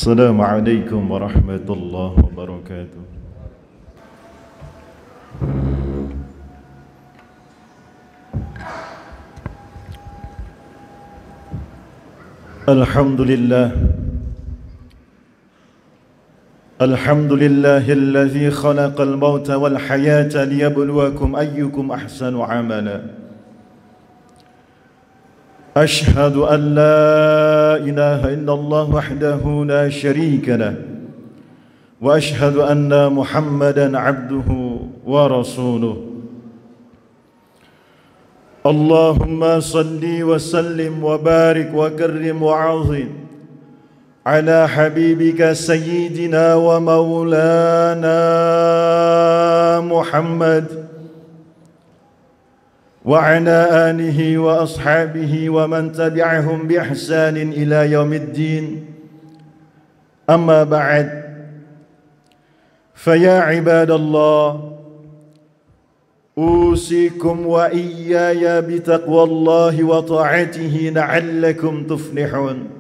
Assalamualaikum warahmatullahi wabarakatuh. Alhamdulillah alladzi khalaqal mauta wal hayata liyabluwakum ayyukum ahsanu amala. Ashhadu an la ilaha illallah wahdahu la syarika lah wa ashhadu anna Muhammadan abduhu wa rasuluh. Allahumma salli wa sallim wa barik wa karrim wa azim ala habibika sayyidina wa maulana Muhammad wa ala alihi wa ashabihi wa man tabi'ahum bi ihsanin ila yaumiddin. Amma ba'd, fa ya ibadallah, usikum wa iyaya bi taqwallahi wa ta'atihi la'allakum tuflihun.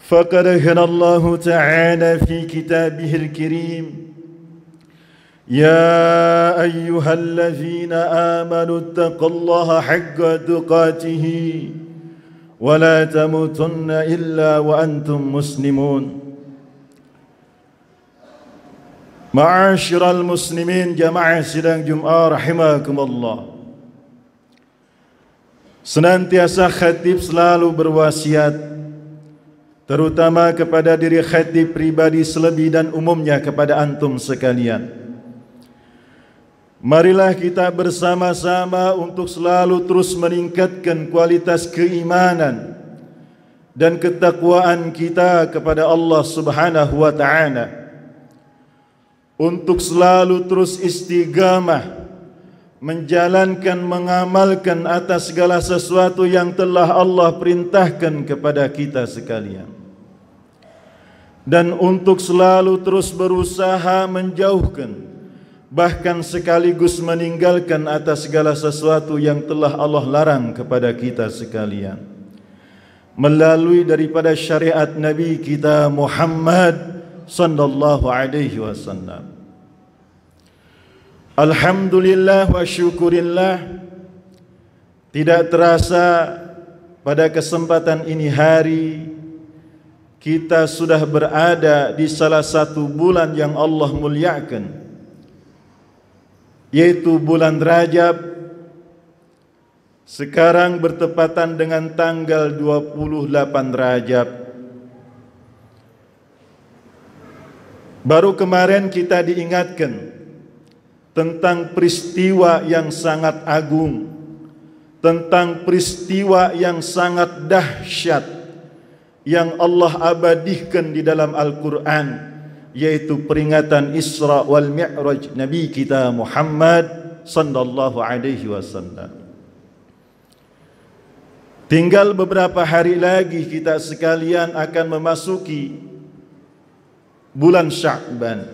Faqad qala Allah ta'ala fi kitabihil karim: يا أيها الذين آمنوا اتقوا الله حق تقاته ولا تموتن إلا وأنتم مسلمون. Ma'asyiral muslimin, jamaah sidang Jumat rahimakumullah. Senantiasa khatib selalu berwasiat, terutama kepada diri khatib pribadi selebih dan umumnya kepada antum sekalian. Marilah kita bersama-sama untuk selalu terus meningkatkan kualitas keimanan dan ketakwaan kita kepada Allah Subhanahu wa ta'ala, untuk selalu terus istiqamah menjalankan, mengamalkan atas segala sesuatu yang telah Allah perintahkan kepada kita sekalian, dan untuk selalu terus berusaha menjauhkan, bahkan sekaligus meninggalkan atas segala sesuatu yang telah Allah larang kepada kita sekalian, melalui daripada syariat Nabi kita Muhammad sallallahu alaihi wasallam. Alhamdulillah wa syukurillah, tidak terasa pada kesempatan ini hari kita sudah berada di salah satu bulan yang Allah muliakan, yaitu bulan Rajab. Sekarang bertepatan dengan tanggal 28 Rajab. Baru kemarin kita diingatkan tentang peristiwa yang sangat agung, tentang peristiwa yang sangat dahsyat yang Allah abadikan di dalam Al-Quran, yaitu peringatan Isra wal Mi'raj Nabi kita Muhammad sallallahu alaihi wasallam. Tinggal beberapa hari lagi kita sekalian akan memasuki bulan Sya'ban.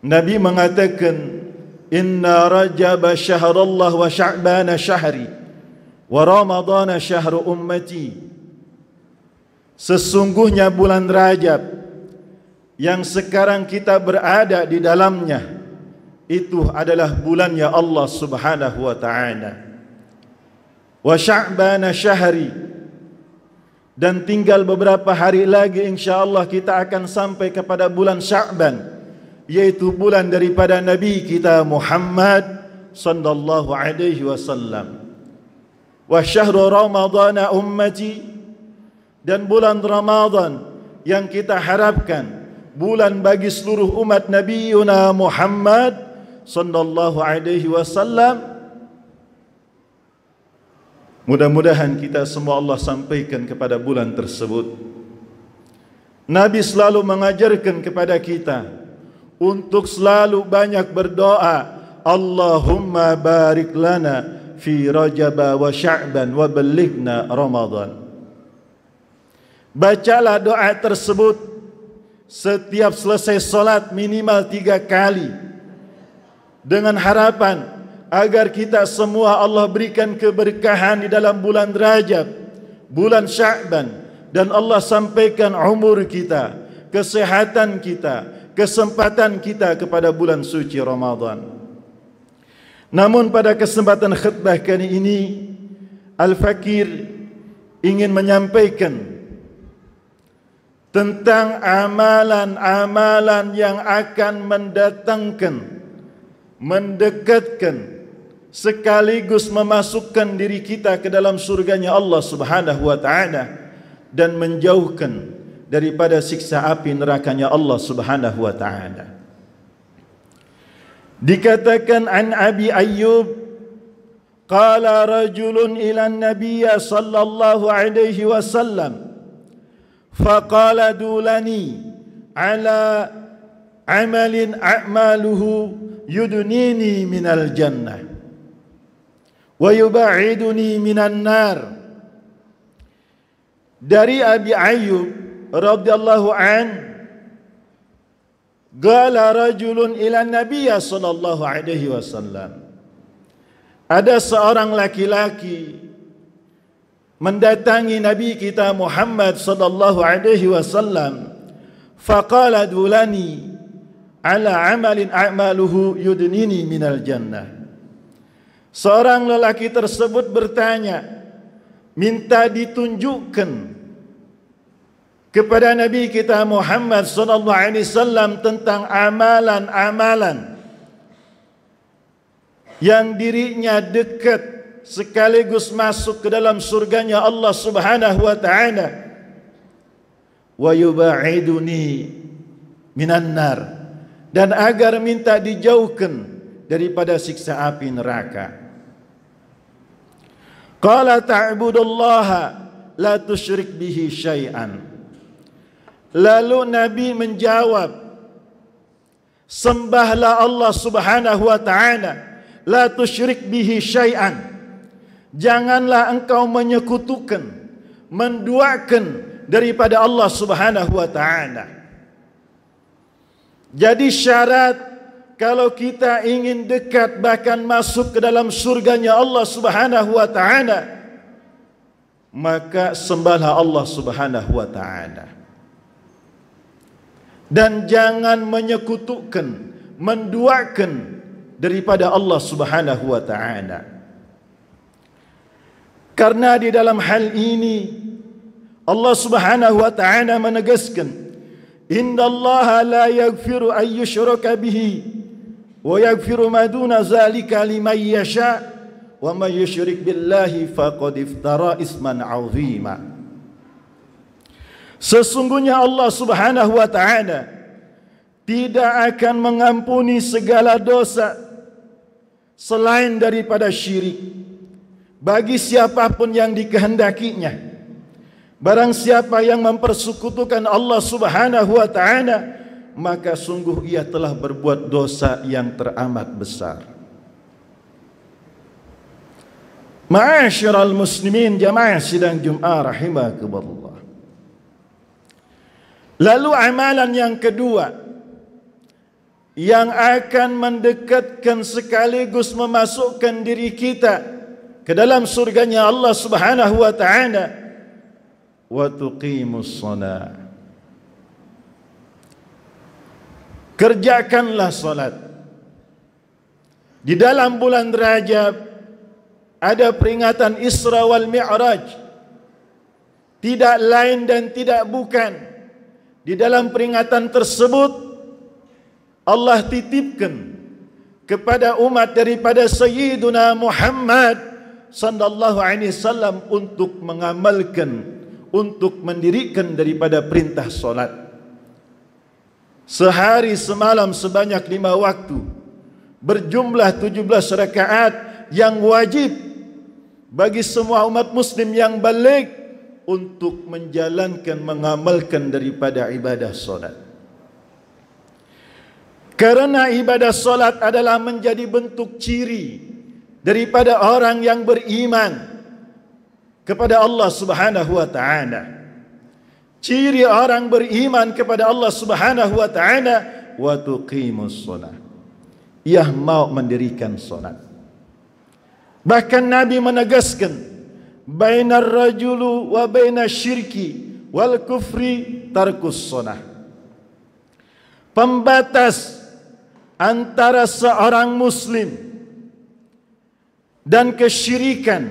Nabi mengatakan, inna Rajab syahrullah wa Sya'ban syahri wa Ramadan syahru ummati. Sesungguhnya bulan Rajab yang sekarang kita berada di dalamnya itu adalah bulannya Allah Subhanahu wa ta'ala. Wa Sya'ban syahri, dan tinggal beberapa hari lagi insyaallah kita akan sampai kepada bulan Sya'ban, yaitu bulan daripada Nabi kita Muhammad sallallahu alaihi wasallam. Wa syahru Ramadan ummati, dan bulan Ramadan yang kita harapkan bulan bagi seluruh umat Nabi Muhammad sallallahu alaihi wasallam. Mudah-mudahan kita semua Allah sampaikan kepada bulan tersebut. Nabi selalu mengajarkan kepada kita untuk selalu banyak berdoa, Allahumma barik lana fi Rajab wa Sya'ban wa ballighna Ramadan. Bacalah doa tersebut setiap selesai solat minimal 3 kali, dengan harapan agar kita semua Allah berikan keberkahan di dalam bulan Rajab, bulan Sya'ban, dan Allah sampaikan umur kita, kesehatan kita, kesempatan kita kepada bulan suci Ramadan. Namun pada kesempatan khutbah kali ini, Al-Fakir ingin menyampaikan tentang amalan-amalan yang akan mendatangkan, mendekatkan, sekaligus memasukkan diri kita ke dalam surganya Allah Subhanahu wa ta'ala dan menjauhkan daripada siksa api nerakanya Allah Subhanahu wa ta'ala. Dikatakan an Abi Ayyub qala rajulun ila an-nabiy sallallahu alaihi wasallam faqala dulani ala amalin a'maluhu yudnini minal jannah wa yuba'iduni minan nar. Dari Abi Ayyub radhiyallahu an, qala rajulun ila nabiy sallallahu alaihi wasallam, ada seorang laki-laki mendatangi Nabi kita Muhammad sallallahu alaihi wasallam, faqala dulani ala amalin a'maluhu yudnini minal jannah. Seorang lelaki tersebut bertanya, minta ditunjukkan kepada Nabi kita Muhammad sallallahu alaihi wasallam tentang amalan-amalan yang dirinya dekat sekaligus masuk ke dalam surganya Allah Subhanahu wa ta'ala, wa yuba'iduni minan nar, dan agar minta dijauhkan daripada siksa api neraka. Qala ta'budullaha la tusyrik bihi syai'an. Lalu Nabi menjawab, sembahlah Allah Subhanahu wa ta'ala, la tusyrik bihi syai'an. Janganlah engkau menyekutukan, menduakan daripada Allah Subhanahu wa ta'ala. Jadi syarat kalau kita ingin dekat bahkan masuk ke dalam surganya Allah Subhanahu wa ta'ala, maka sembahlah Allah Subhanahu wa ta'ala. Dan jangan menyekutukan, menduakan daripada Allah Subhanahu wa ta'ala. Karena di dalam hal ini Allah Subhanahu wa ta'ala menegaskan, innallaha la yaghfiru an yushraka bihi wa yaghfiru ma duna zalika liman yasha wa may yusyrik billahi faqad iftara isman 'azima. Sesungguhnya Allah Subhanahu wa ta'ala tidak akan mengampuni segala dosa selain daripada syirik bagi siapapun yang dikehendakinya. Barang siapa yang mempersekutukan Allah Subhanahu wa ta'ala, maka sungguh ia telah berbuat dosa yang teramat besar. Ma'asyiral muslimin, jamaah sidang Jumat rahimakumullah. Lalu amalan yang kedua yang akan mendekatkan sekaligus memasukkan diri kita ke dalam surganya Allah Subhanahu wa ta'ala, wa tuqimus shalah. Kerjakanlah salat. Di dalam bulan Rajab ada peringatan Isra wal Mi'raj. Tidak lain dan tidak bukan, di dalam peringatan tersebut Allah titipkan kepada umat daripada Sayyiduna Muhammad sallallahu alaihi wasallam untuk mengamalkan, untuk mendirikan daripada perintah solat. Sehari semalam sebanyak 5 waktu, berjumlah 17 rakaat yang wajib bagi semua umat muslim yang baligh untuk menjalankan, mengamalkan daripada ibadah solat. Karena ibadah solat adalah menjadi bentuk ciri daripada orang yang beriman kepada Allah Subhanahu wa ta'ala. Ciri orang beriman kepada Allah Subhanahu wa ta'ala, wa tuqimus shalah. Ia mau mendirikan salat. Bahkan Nabi menegaskan, bainar rajulu wa bainas syirki wal kufri tarkus shalah. Pembatas antara seorang muslim dan kesyirikan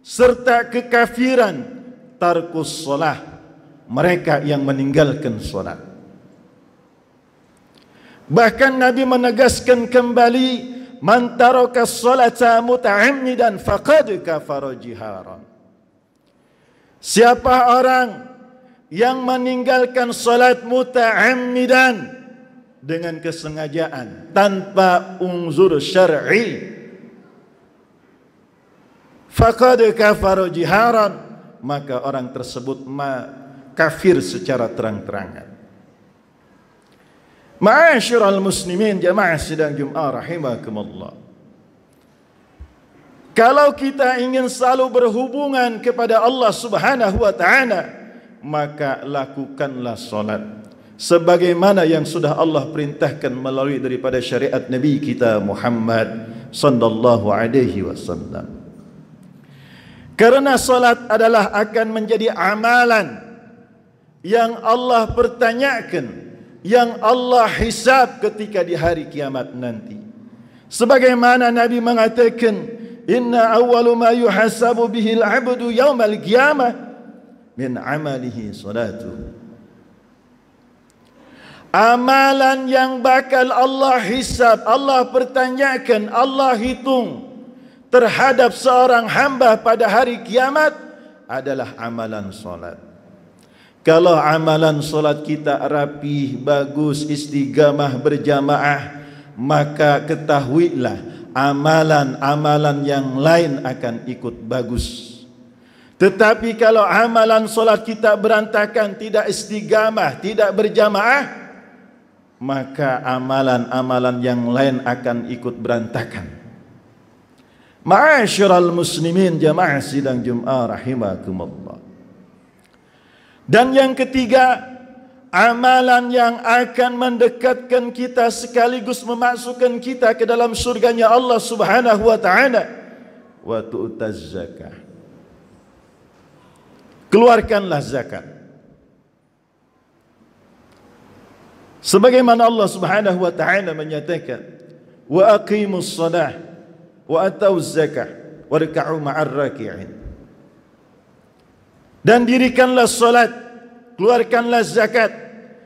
serta kekafiran tarkus shalah, mereka yang meninggalkan salat. Bahkan Nabi menegaskan kembali, man taraka sholata muta'ammidan faqad kafara jiharan. Siapa orang yang meninggalkan salat muta'ammidan dengan kesengajaan tanpa unsur syar'i, faqad kafara jiharan, maka orang tersebut kafir secara terang-terangan. Ma'asyiral muslimin, jamaah sidang Jumat rahimakumullah. Kalau kita ingin selalu berhubungan kepada Allah Subhanahu wa taala, maka lakukanlah salat sebagaimana yang sudah Allah perintahkan melalui daripada syariat Nabi kita Muhammad sallallahu alaihi wasallam. Karena salat adalah akan menjadi amalan yang Allah pertanyakan, yang Allah hisab ketika di hari kiamat nanti. Sebagaimana Nabi mengatakan, inna awwalu ma yuhasabu bihil abdu yaumal qiyamah min amalihi salatu. Amalan yang bakal Allah hisab, Allah pertanyakan, Allah hitung terhadap seorang hamba pada hari kiamat adalah amalan salat. Kalau amalan solat kita rapi, bagus, istiqamah, berjamaah, maka ketahuilah amalan-amalan yang lain akan ikut bagus. Tetapi kalau amalan solat kita berantakan, tidak istiqamah, tidak berjamaah, maka amalan-amalan yang lain akan ikut berantakan. Ma'asyiral muslimin, jamaah sidang Jumat rahimakumullah. Dan yang ketiga, amalan yang akan mendekatkan kita sekaligus memasukkan kita ke dalam surganya Allah Subhanahu wa taala, wa tu'taz zakah. Keluarkanlah zakat. Sebagaimana Allah Subhanahu wa taala menyatakan, wa aqimus shalah wa atauz zakah warka'u ma'ar raki'in. Dan dirikanlah salat, keluarkanlah zakat,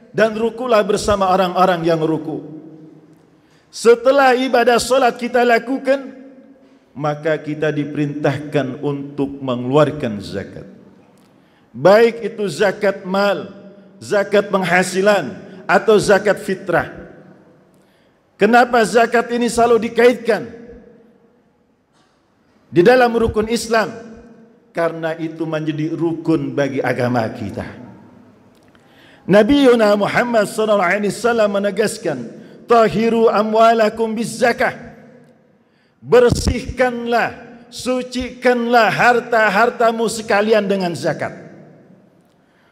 dan rukulah bersama orang-orang yang ruku. Setelah ibadah salat kita lakukan, maka kita diperintahkan untuk mengeluarkan zakat. Baik itu zakat mal, zakat penghasilan, atau zakat fitrah. Kenapa zakat ini selalu dikaitkan di dalam rukun Islam? Karena itu menjadi rukun bagi agama kita. Nabi Muhammad SAW menegaskan, tahiru amwalakum bizzakah. Bersihkanlah, sucikanlah harta-hartamu sekalian dengan zakat.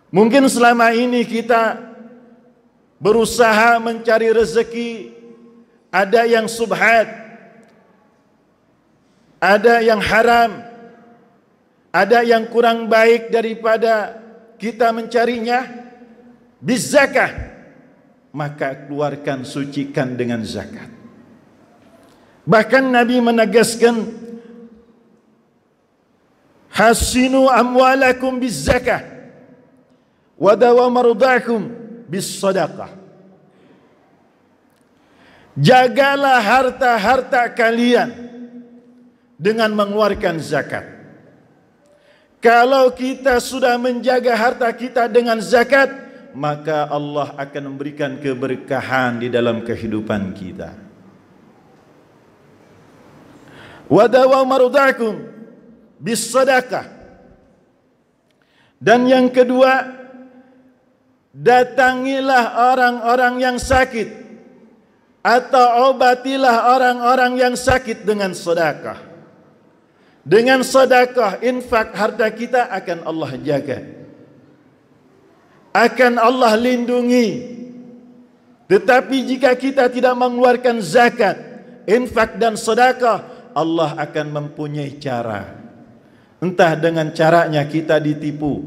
Mungkin selama ini kita berusaha mencari rezeki, ada yang subhat, ada yang haram, ada yang kurang baik daripada kita mencarinya. Bizzakah, maka keluarkan, sucikan dengan zakat. Bahkan Nabi menegaskan, hasinu amwalakum bizzakah wa dawa mardakum bissadaqah. Jagalah harta-harta kalian dengan mengeluarkan zakat. Kalau kita sudah menjaga harta kita dengan zakat, maka Allah akan memberikan keberkahan di dalam kehidupan kita. Wa dawa mardakum bissadaqah. Dan yang kedua, datangilah orang-orang yang sakit atau obatilah orang-orang yang sakit dengan sedekah. Dengan sedekah, infak harta kita akan Allah jaga, akan Allah lindungi. Tetapi jika kita tidak mengeluarkan zakat, infak dan sedekah, Allah akan mempunyai cara. Entah dengan caranya kita ditipu,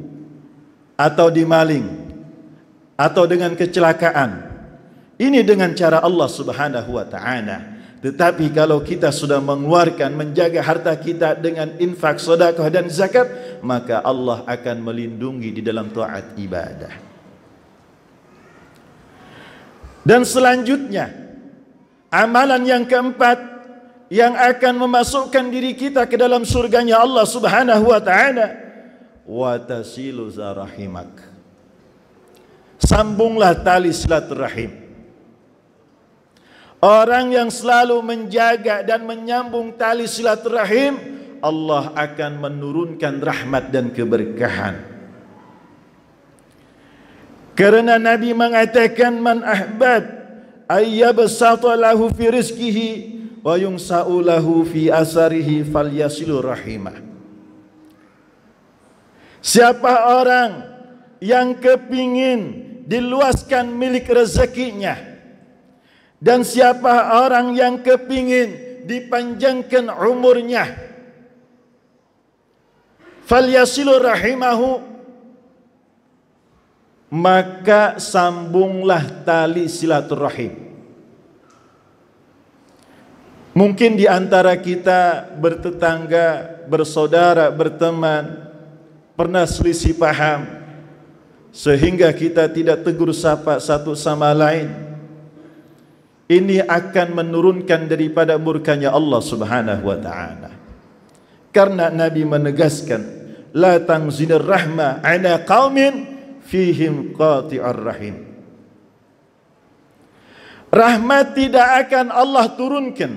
atau dimaling atau dengan kecelakaan. Ini dengan cara Allah Subhanahu wa taala. Tetapi kalau kita sudah mengeluarkan, menjaga harta kita dengan infak, sedekah dan zakat, maka Allah akan melindungi di dalam taat ibadah. Dan selanjutnya, amalan yang keempat yang akan memasukkan diri kita ke dalam surganya Allah Subhanahu wa taala, wa tasilu zarahimak. Sambunglah tali silaturahim. Orang yang selalu menjaga dan menyambung tali silaturahim, Allah akan menurunkan rahmat dan keberkahan. Karena Nabi mengatakan, man ahbab ayyabsata lahu fi rizqihi wa yungsa'u lahu fi asarihi falyasilu rahimah. Siapa orang yang kepingin diluaskan milik rezekinya, dan siapa orang yang kepingin dipanjangkan umurnya, falyasilu rahimahu, maka sambunglah tali silaturahim. Mungkin di antara kita bertetangga, bersaudara, berteman, pernah selisih paham sehingga kita tidak tegur sapa satu sama lain. Ini akan menurunkan daripada murkanya Allah Subhanahu wa taala. Karena Nabi menegaskan, la tanzilur rahmah ala qaumin fihim qati'ur rahim. Rahmat tidak akan Allah turunkan,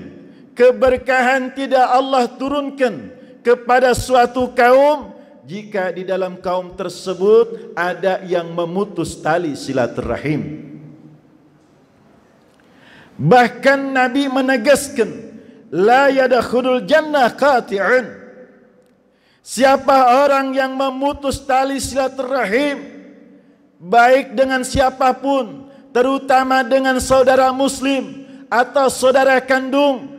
keberkahan tidak Allah turunkan kepada suatu kaum jika di dalam kaum tersebut ada yang memutus tali silaturahim. Bahkan Nabi menegaskan, la yadkhulul jannah qati'un. Siapa orang yang memutus tali silaturahim, baik dengan siapapun, terutama dengan saudara muslim atau saudara kandung,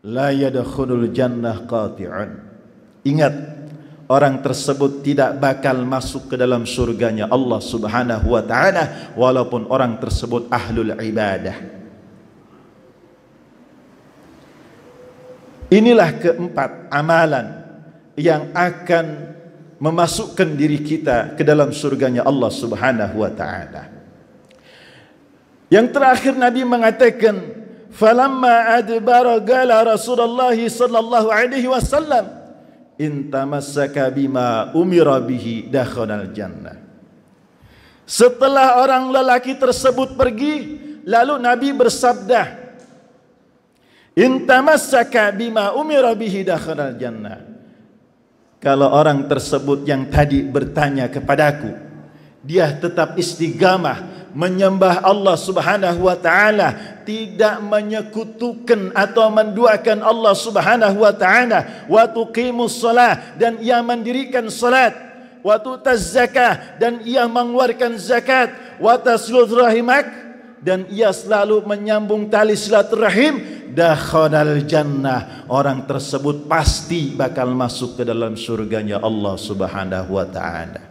la yadkhulul jannah qati'un. Ingat, orang tersebut tidak bakal masuk ke dalam surganya Allah Subhanahu wa taala walaupun orang tersebut ahlul ibadah. Inilah keempat amalan yang akan memasukkan diri kita ke dalam surganya Allah Subhanahu wa taala. Yang terakhir Nabi mengatakan, falamma adbara qala Rasulullah sallallahu alaihi wasallam, in tamassaka bima umira bihi dakhalal jannah. Setelah orang lelaki tersebut pergi, lalu Nabi bersabda, in tamassaka bima umira bihi dakhalal jannah. Kalau orang tersebut yang tadi bertanya kepadaku, dia tetap istiqamah menyembah Allah Subhanahu wa taala, tidak menyekutukan atau menduakan Allah Subhanahu wa taala, wa tuqimus shalah, dan ia mendirikan salat, wa tutaz zakah, dan ia mengeluarkan zakat, wa taslud rahimak, dan ia selalu menyambung tali silaturahim, dakhalal jannah. Orang tersebut pasti bakal masuk ke dalam surganya Allah Subhanahu wa taala.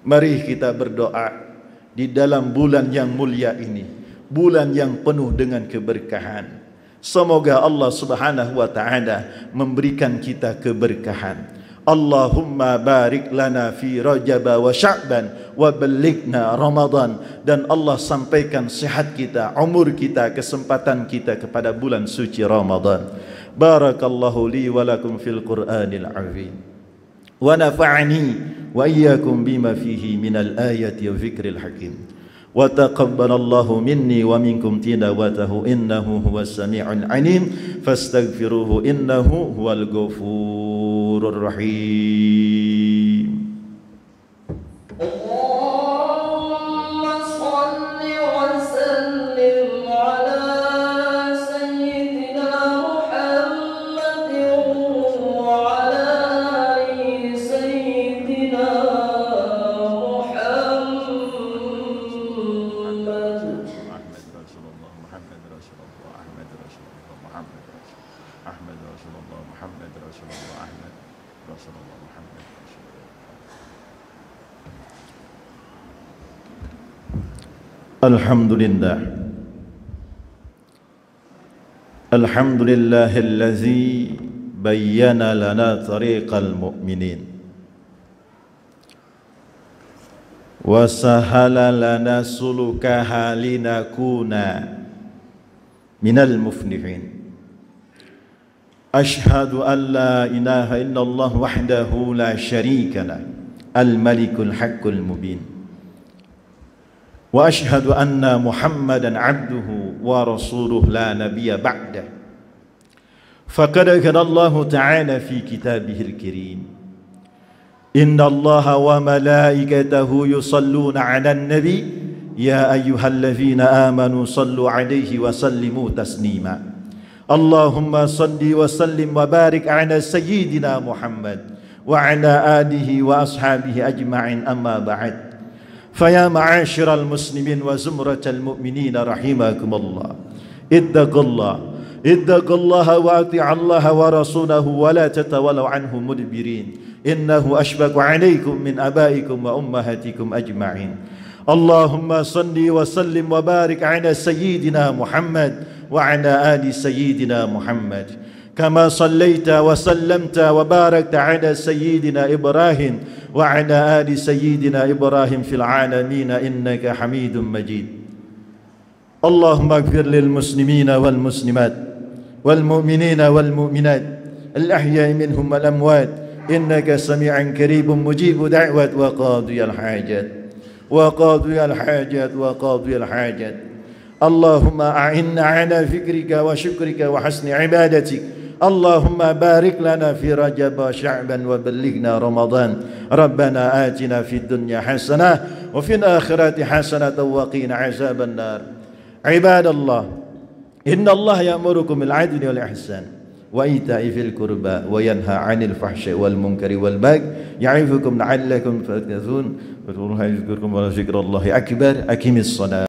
Mari kita berdoa di dalam bulan yang mulia ini, bulan yang penuh dengan keberkahan. Semoga Allah Subhanahu wa taala memberikan kita keberkahan. Allahumma barik lana fi Rajab wa Sya'ban wa ballighna Ramadan. Dan Allah sampaikan sehat kita, umur kita, kesempatan kita kepada bulan suci Ramadan. Barakallahu li wa lakum fil Qur'anil azim. Wa nafa'ani wa iyyakum bima fihi minal ayati wa dzikril hakim. Wa taqabbalallahu minni wa minkum tilawatahu innahu huwas sami'ul alim. Fastaghfiruhu innahu huwal ghafurur rahim. Alhamdulillah. Alhamdulillahillazi bayyana lana tariqal mu'minin wa sahala lana sulukaha linakuna minal muflihin. Ashhadu an la ilaha illallah wahdahu la syarika lah, al-malikul haqqul mubin. Wa ashhadu anna Muhammadan abduhu wa rasuluh la nabiyya ba'dah. Faqad qala Allah ta'ala fi kitabihil karim, inna Allaha wa malaikatahu yusalluna 'alan nabi ya ayyuhalladzina amanu sallu 'alaihi wa sallimu taslima. Allahumma salli wa sallim wa barik 'ala sayyidina Muhammad wa 'ala alihi wa ashabihi ajma'in, amma ba'd. فيا معاشر المسلمين وزمرة المؤمنين رحمكم الله، اتقوا الله وأطيعوا الله ورسوله ولا تتولوا عنه مدبرين، إنه أشفق عليكم من آبائكم وأمهاتكم أجمعين. اللهم صل وسلم وبارك على سيدنا محمد وعلى آل سيدنا محمد كما صليت وسلمت وباركت على سيدنا إبراهيم وعلى آل سيدنا إبراهيم في العالمين إنك حميد مجيد. اللهم اغفر للمسلمين والمسلمات والمؤمنين والمؤمنات الأحياء منهم والأموات إنك سميع قريب مجيب دعوة وقاضي الحاجات وقاضي الحاجات. اللهم أعنا على فكرك وشكرك وحسن عبادتك. اللهم بارك لنا في رجب وشعبا وبلغنا رمضان. ربنا آتنا في الدنيا حسنة وفي الآخرة حسنة وقنا عذاب النار. عباد الله، إن الله يأمركم بالعدل والإحسان وإيتاء ذي القربى وينهى عن الفحشاء والمنكر والبغي يعظكم لعلكم تذكرون. واذكروا الله يذكركم ولذكر الله أكبر. أقم الصلاة.